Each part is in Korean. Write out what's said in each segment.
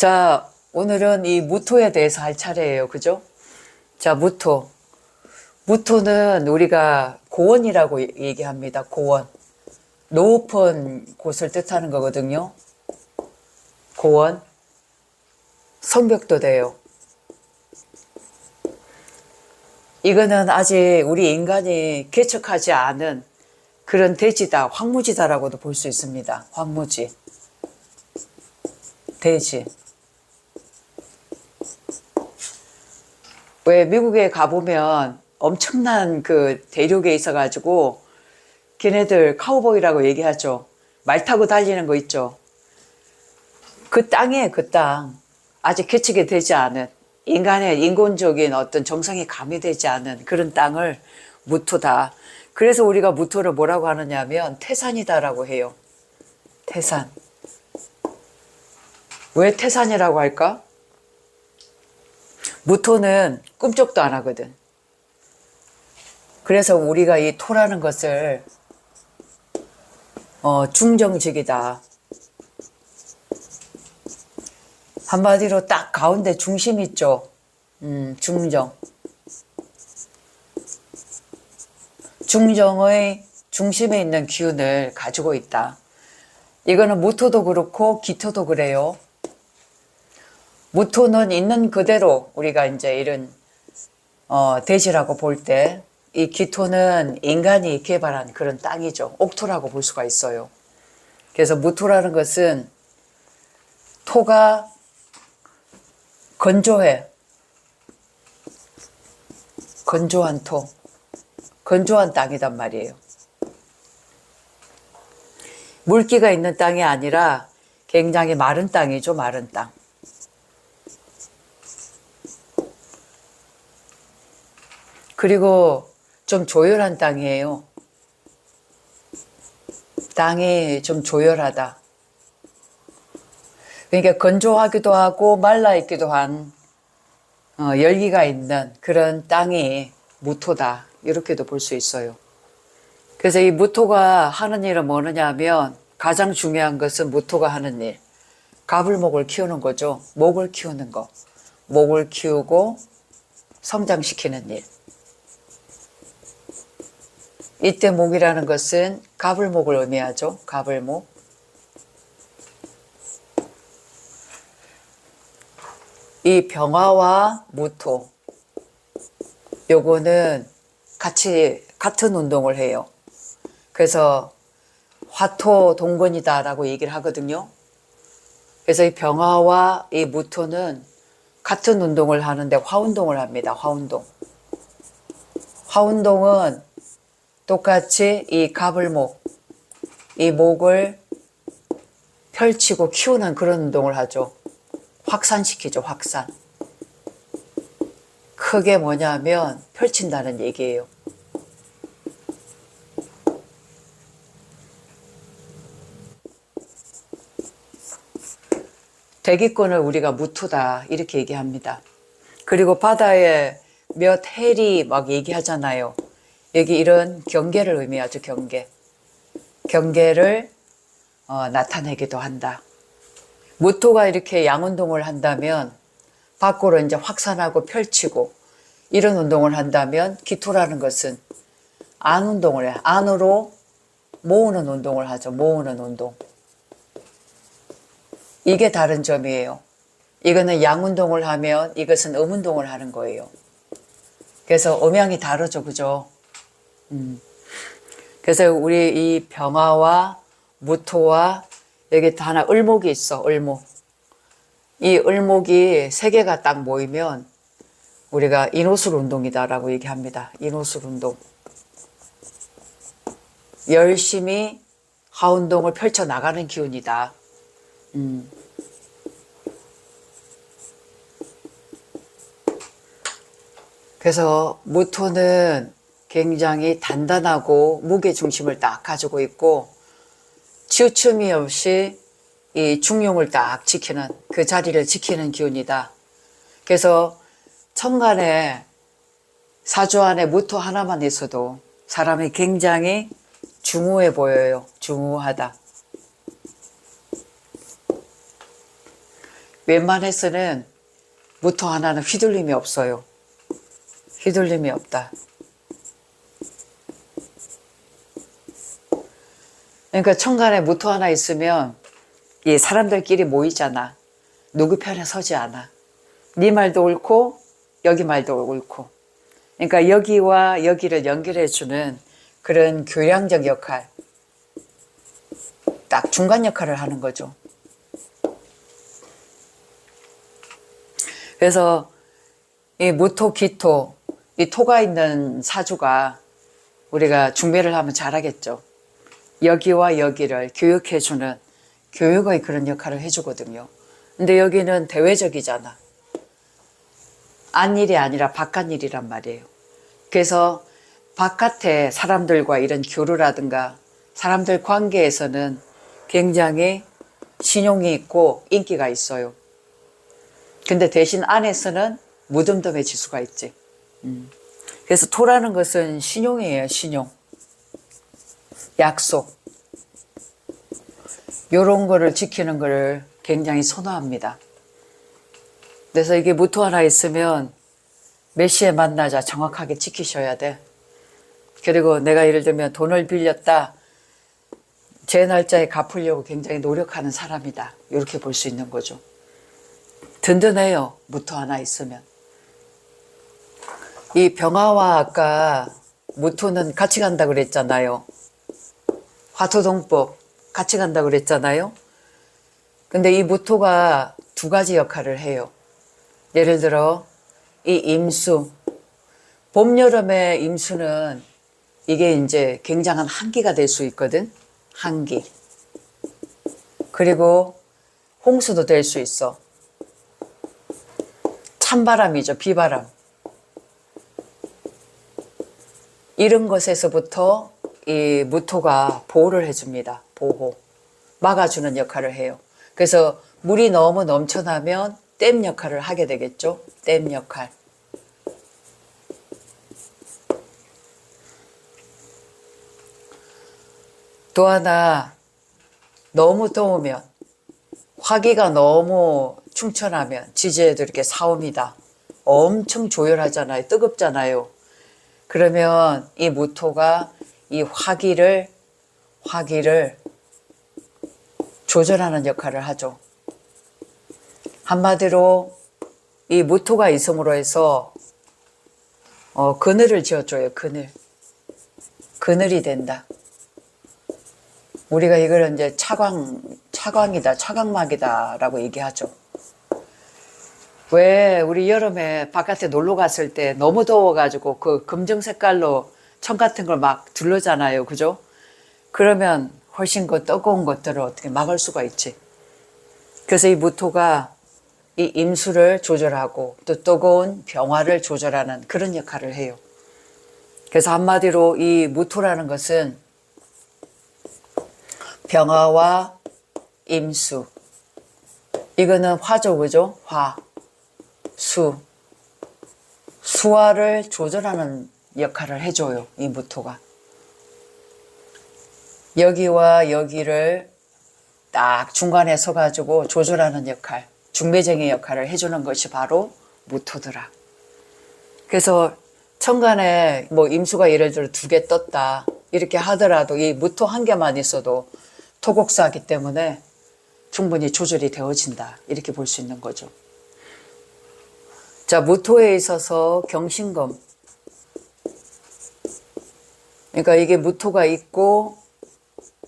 자, 오늘은 이 무토에 대해서 할 차례예요. 그죠? 자, 무토. 무토는 우리가 고원이라고 얘기합니다. 고원. 높은 곳을 뜻하는 거거든요. 고원. 성벽도 돼요. 이거는 아직 우리 인간이 개척하지 않은 그런 대지다, 황무지다라고도 볼 수 있습니다. 황무지. 대지. 왜 미국에 가보면 엄청난 그 대륙에 있어가지고 걔네들 카우보이라고 얘기하죠. 말 타고 달리는 거 있죠. 그 땅에 그 땅. 아직 개척이 되지 않은 인간의 인본적인 어떤 정성이 가미되지 않은 그런 땅을 무토다. 그래서 우리가 무토를 뭐라고 하느냐 하면 태산이다라고 해요. 태산. 왜 태산이라고 할까? 무토는 꿈쩍도 안 하거든. 그래서 우리가 이 토라는 것을 중정직이다. 한마디로 딱 가운데 중심 있죠. 중정. 중정의 중심에 있는 기운을 가지고 있다. 이거는 무토도 그렇고 기토도 그래요. 무토는 있는 그대로 우리가 이제 이런 대지라고 볼 때, 이 기토는 인간이 개발한 그런 땅이죠. 옥토라고 볼 수가 있어요. 그래서 무토라는 것은 토가 건조해. 건조한 토. 건조한 땅이단 말이에요. 물기가 있는 땅이 아니라 굉장히 마른 땅이죠. 마른 땅. 그리고 좀 조열한 땅이에요. 땅이 좀 조열하다. 그러니까 건조하기도 하고 말라있기도 한 열기가 있는 그런 땅이 무토다. 이렇게도 볼 수 있어요. 그래서 이 무토가 하는 일은 뭐느냐 하면 가장 중요한 것은 무토가 하는 일. 가불목을 키우는 거죠. 목을 키우는 거. 목을 키우고 성장시키는 일. 이때 목이라는 것은 가불목을 의미하죠. 가불목. 이 병화와 무토, 요거는 같이 같은 운동을 해요. 그래서 화토 동건이다라고 얘기를 하거든요. 그래서 이 병화와 이 무토는 같은 운동을 하는데 화운동을 합니다. 화운동. 화운동은 똑같이 이 가불목, 이 목을 펼치고 키우는 그런 운동을 하죠. 확산시키죠. 확산. 크게 뭐냐면 펼친다는 얘기예요. 대기권을 우리가 무토다 이렇게 얘기합니다. 그리고 바다에 몇 해리 막 얘기하잖아요. 여기 이런 경계를 의미하죠. 경계. 경계를 나타내기도 한다. 무토가 이렇게 양운동을 한다면 밖으로 이제 확산하고 펼치고 이런 운동을 한다면 기토라는 것은 안 운동을 해. 안으로 모으는 운동을 하죠. 모으는 운동. 이게 다른 점이에요. 이거는 양운동을 하면 이것은 음운동을 하는 거예요. 그래서 음양이 다르죠. 그죠? 그래서 우리 이 병화와 무토와 여기 하나 을목이 있어. 을목. 이 을목이 세 개가 딱 모이면 우리가 인호술 운동이다라고 얘기합니다. 인호술 운동. 열심히 하운동을 펼쳐나가는 기운이다. 그래서 무토는 굉장히 단단하고 무게중심을 딱 가지고 있고 치우침이 없이 이 중용을 딱 지키는 그 자리를 지키는 기운이다. 그래서 천간에 사주 안에 무토 하나만 있어도 사람이 굉장히 중후해 보여요. 중후하다. 웬만해서는 무토 하나는 휘둘림이 없어요. 휘둘림이 없다. 그러니까 천간에 무토 하나 있으면 이 사람들끼리 모이잖아. 누구 편에 서지 않아. 네 말도 옳고 여기 말도 옳고. 그러니까 여기와 여기를 연결해주는 그런 교량적 역할, 딱 중간 역할을 하는 거죠. 그래서 이 무토, 기토, 이 토가 있는 사주가 우리가 중매를 하면 잘하겠죠. 여기와 여기를 교육해주는 교육의 그런 역할을 해주거든요. 근데 여기는 대외적이잖아. 안일이 아니라 바깥일이란 말이에요. 그래서 바깥에 사람들과 이런 교류라든가 사람들 관계에서는 굉장히 신용이 있고 인기가 있어요. 근데 대신 안에서는 무덤덤해질 수가 있지. 그래서 토라는 것은 신용이에요. 신용. 약속. 요런 거를 지키는 거를 굉장히 선호합니다. 그래서 이게 무토 하나 있으면 몇 시에 만나자 정확하게 지키셔야 돼. 그리고 내가 예를 들면 돈을 빌렸다. 제 날짜에 갚으려고 굉장히 노력하는 사람이다. 이렇게 볼 수 있는 거죠. 든든해요. 무토 하나 있으면. 이 병화와 아까 무토는 같이 간다 그랬잖아요. 화토동법 같이 간다 그랬잖아요. 근데 이 무토가 두 가지 역할을 해요. 예를 들어 이 임수, 봄, 여름의 임수는 이게 이제 굉장한 한기가 될 수 있거든. 한기. 그리고 홍수도 될 수 있어. 찬바람이죠. 비바람. 이런 것에서부터 이 무토가 보호를 해줍니다. 보호. 막아주는 역할을 해요. 그래서 물이 너무 넘쳐나면 댐 역할을 하게 되겠죠. 댐 역할. 또 하나, 너무 더우면, 화기가 너무 충천하면 지지에도 이렇게 사옵니다. 엄청 조열하잖아요. 뜨겁잖아요. 그러면 이 무토가 이 화기를 조절하는 역할을 하죠. 한마디로 이 무토가 있음으로 해서 그늘을 지어줘요. 그늘이 된다. 우리가 이걸 이제 차광이다, 차광막이다라고 얘기하죠. 왜 우리 여름에 바깥에 놀러 갔을 때 너무 더워가지고 그 금정 색깔로 천 같은 걸 막 둘러잖아요. 그죠? 그러면 훨씬 그 뜨거운 것들을 어떻게 막을 수가 있지. 그래서 이 무토가 이 임수를 조절하고 또 뜨거운 병화를 조절하는 그런 역할을 해요. 그래서 한마디로 이 무토라는 것은 병화와 임수, 이거는 화죠. 그죠? 화, 수화를 조절하는 역할을 해줘요. 이 무토가. 여기와 여기를 딱 중간에 서가지고 조절하는 역할, 중매쟁이 역할을 해주는 것이 바로 무토더라. 그래서 천간에 뭐 임수가 예를 들어 2개 떴다 이렇게 하더라도 이 무토 1개만 있어도 토곡사하기 때문에 충분히 조절이 되어진다. 이렇게 볼 수 있는 거죠. 자, 무토에 있어서 경신금. 그러니까 이게 무토가 있고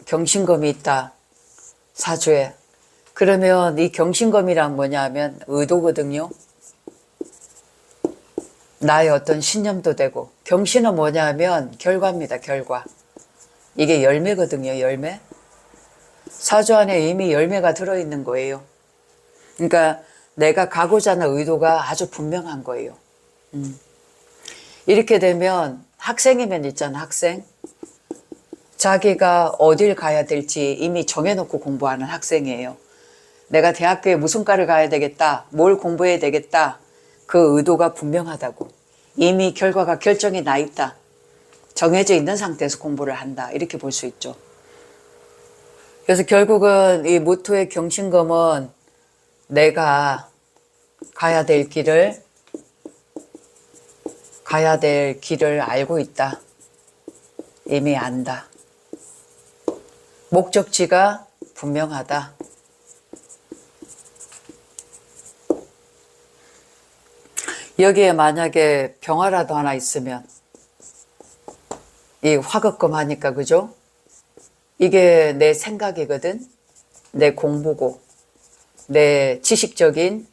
경신금이 있다. 사주에. 그러면 이 경신금이란 뭐냐 하면 의도거든요. 나의 어떤 신념도 되고, 경신은 뭐냐 하면 결과입니다. 결과. 이게 열매거든요. 열매. 사주 안에 이미 열매가 들어있는 거예요. 그러니까 내가 가고자 하는 의도가 아주 분명한 거예요. 이렇게 되면 학생이면 있잖아. 학생. 자기가 어딜 가야 될지 이미 정해놓고 공부하는 학생이에요. 내가 대학교에 무슨 과를 가야 되겠다. 뭘 공부해야 되겠다. 그 의도가 분명하다고. 이미 결과가 결정이 나 있다. 정해져 있는 상태에서 공부를 한다. 이렇게 볼 수 있죠. 그래서 결국은 이 무토의 경신금은 내가 가야 될 길을 알고 있다. 이미 안다. 목적지가 분명하다. 여기에 만약에 병화라도 하나 있으면 이 화급금하니까 그죠? 이게 내 생각이거든. 내 공부고 내 지식적인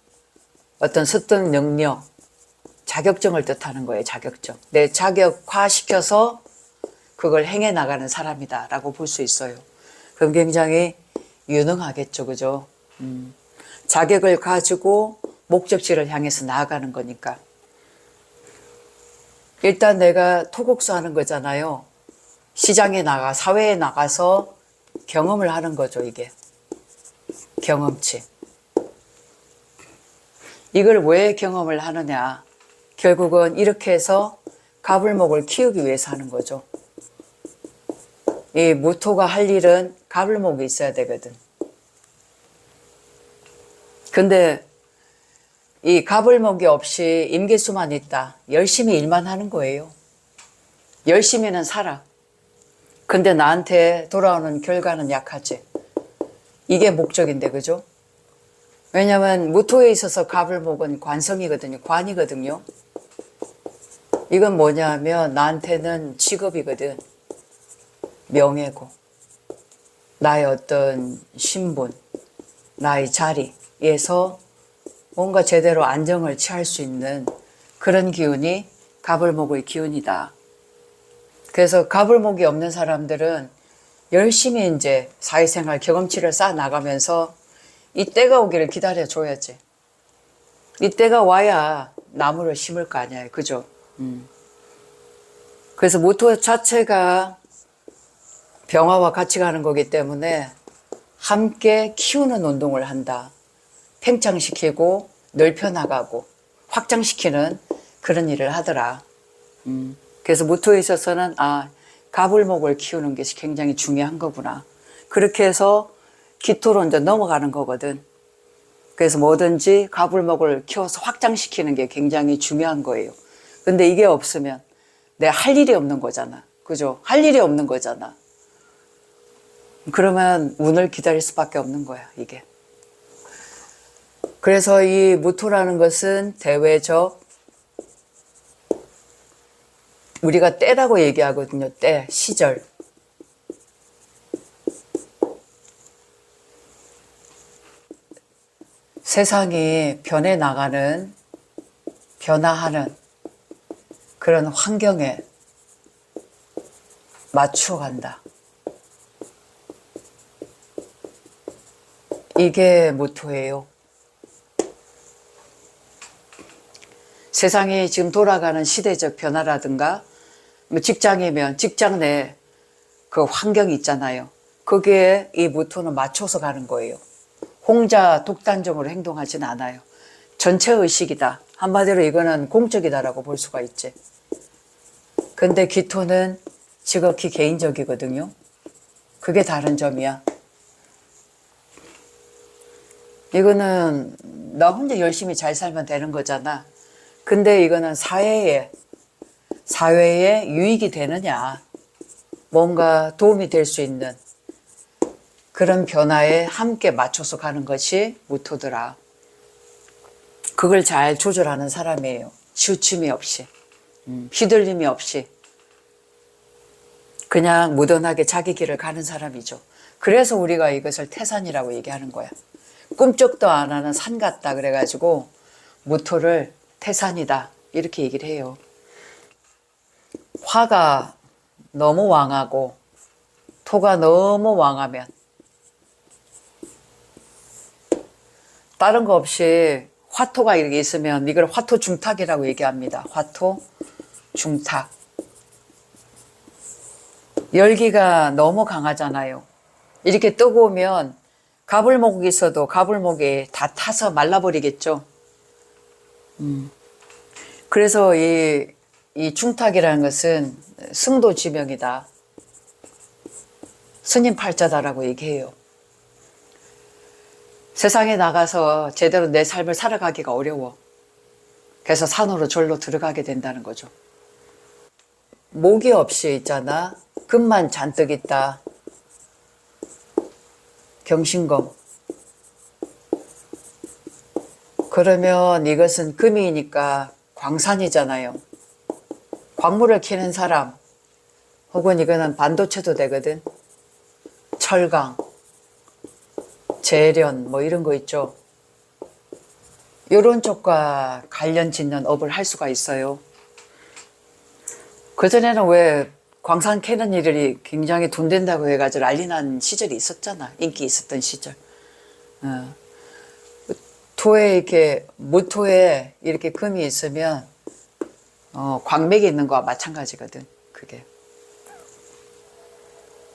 어떤 습득 능력, 자격증을 뜻하는 거예요. 자격증. 내 자격화시켜서 그걸 행해 나가는 사람이다 라고 볼 수 있어요. 그럼 굉장히 유능하겠죠. 그죠? 자격을 가지고 목적지를 향해서 나아가는 거니까. 일단 내가 토국수 하는 거잖아요. 시장에 나가, 사회에 나가서 경험을 하는 거죠. 이게 경험치. 이걸 왜 경험을 하느냐. 결국은 이렇게 해서 가불목을 키우기 위해서 하는 거죠. 이 무토가 할 일은 가불목이 있어야 되거든. 근데 이 가불목이 없이 임계수만 있다. 열심히 일만 하는 거예요. 열심히는 살아. 근데 나한테 돌아오는 결과는 약하지. 이게 목적인데 그죠? 왜냐면 무토에 있어서 가불목은 관성이거든요. 관이거든요. 이건 뭐냐면 나한테는 직업이거든. 명예고 나의 어떤 신분, 나의 자리에서 뭔가 제대로 안정을 취할 수 있는 그런 기운이 가불목의 기운이다. 그래서 가불목이 없는 사람들은 열심히 이제 사회생활 경험치를 쌓아 나가면서 이 때가 오기를 기다려 줘야지. 이 때가 와야 나무를 심을 거 아니에요. 그죠? 그래서 무토 자체가 병화와 같이 가는 거기 때문에 함께 키우는 운동을 한다. 팽창시키고 넓혀나가고 확장시키는 그런 일을 하더라. 그래서 무토에 있어서는 가불목을 키우는 것이 굉장히 중요한 거구나. 그렇게 해서 기토로 이제 넘어가는 거거든. 그래서 뭐든지 가불목을 키워서 확장시키는 게 굉장히 중요한 거예요. 근데 이게 없으면 내가 할 일이 없는 거잖아. 그죠? 할 일이 없는 거잖아. 그러면 운을 기다릴 수밖에 없는 거야, 이게. 그래서 이 무토라는 것은 대외적, 우리가 때라고 얘기하거든요. 때, 시절. 세상이 변해나가는, 변화하는 그런 환경에 맞추어 간다. 이게 무토예요. 세상이 지금 돌아가는 시대적 변화라든가 직장이면 직장 내 그 환경이 있잖아요. 거기에 이 무토는 맞춰서 가는 거예요. 혼자 독단적으로 행동하진 않아요. 전체 의식이다. 한마디로 이거는 공적이다라고 볼 수가 있지. 근데 기토는 지극히 개인적이거든요. 그게 다른 점이야. 이거는 나 혼자 열심히 잘 살면 되는 거잖아. 근데 이거는 사회에 유익이 되느냐, 뭔가 도움이 될 수 있는 그런 변화에 함께 맞춰서 가는 것이 무토더라. 그걸 잘 조절하는 사람이에요. 치우침이 없이, 휘둘림이 없이 그냥 무던하게 자기 길을 가는 사람이죠. 그래서 우리가 이것을 태산이라고 얘기하는 거야. 꿈쩍도 안 하는 산 같다 그래가지고 무토를 태산이다 이렇게 얘기를 해요. 화가 너무 왕하고 토가 너무 왕하면 다른 거 없이 화토가 이렇게 있으면 이걸 화토 중탁이라고 얘기합니다. 화토 중탁. 열기가 너무 강하잖아요. 이렇게 뜨거우면 가불목이 있어도 가불목이 다 타서 말라버리겠죠. 그래서 이 중탁이라는 것은 승도지명이다. 스님 팔자다라고 얘기해요. 세상에 나가서 제대로 내 삶을 살아가기가 어려워. 그래서 산으로 절로 들어가게 된다는 거죠. 목이 없이 있잖아. 금만 잔뜩 있다. 경신금. 그러면 이것은 금이니까 광산이잖아요. 광물을 캐는 사람, 혹은 이거는 반도체도 되거든. 철강, 재련 뭐 이런 거 있죠. 이런 쪽과 관련 짓는 업을 할 수가 있어요. 그전에는 왜 광산 캐는 일이 굉장히 돈 된다고 해가지고 난리 난 시절이 있었잖아. 인기 있었던 시절. 토에 이렇게, 무토에 이렇게 금이 있으면, 광맥이 있는 거와 마찬가지거든, 그게.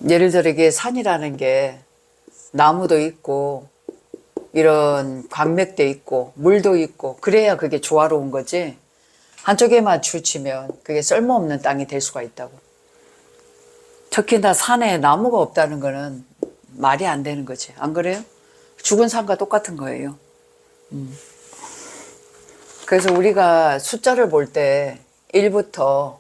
예를 들어 이게 산이라는 게 나무도 있고, 이런 광맥도 있고, 물도 있고, 그래야 그게 조화로운 거지. 한쪽에만 치우치면 그게 쓸모없는 땅이 될 수가 있다고. 특히나 산에 나무가 없다는 거는 말이 안 되는 거지. 안 그래요? 죽은 산과 똑같은 거예요. 그래서 우리가 숫자를 볼 때 1부터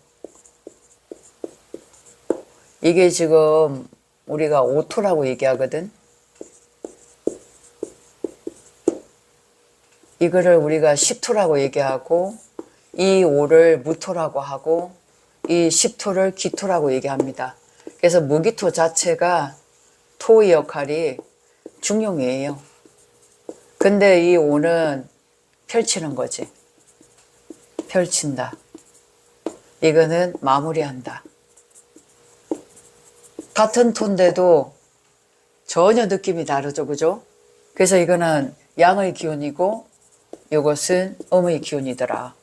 이게 지금 우리가 오토라고 얘기하거든. 이거를 우리가 10토라고 얘기하고 이 5를 무토라고 하고 이 10토를 기토라고 얘기합니다. 그래서 무기토 자체가 토의 역할이 중용이에요. 근데 이 5는 펼치는 거지. 펼친다. 이거는 마무리한다. 같은 토인데도 전혀 느낌이 다르죠, 그죠? 그래서 이거는 양의 기운이고 이것은 음의 기운이더라.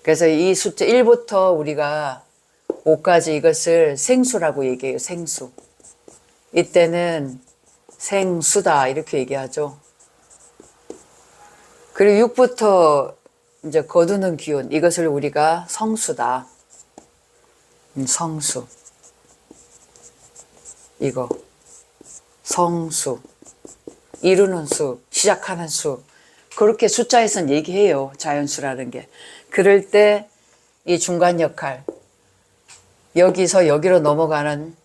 그래서 이 숫자 1부터 우리가 5까지 이것을 생수라고 얘기해요. 생수. 이때는 생수다 이렇게 얘기하죠. 그리고 6부터 이제 거두는 기운, 이것을 우리가 성수다. 성수. 이거. 성수. 이루는 수, 시작하는 수. 그렇게 숫자에선 얘기해요. 자연수라는 게. 그럴 때 이 중간 역할, 여기서 여기로 넘어가는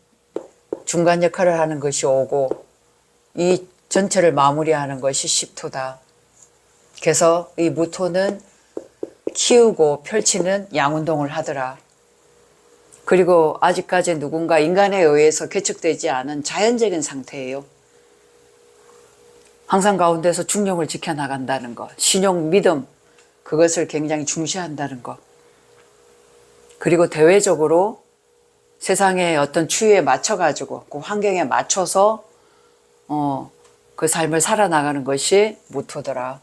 중간 역할을 하는 것이 5고 이 전체를 마무리하는 것이 10토다. 그래서 이 무토는 키우고 펼치는 양운동을 하더라. 그리고 아직까지 누군가 인간에 의해서 개척되지 않은 자연적인 상태예요. 항상 가운데서 중용을 지켜나간다는 것, 신용, 믿음, 그것을 굉장히 중시한다는 것. 그리고 대외적으로 세상의 어떤 추이에 맞춰가지고 그 환경에 맞춰서 그 삶을 살아나가는 것이 무토더라.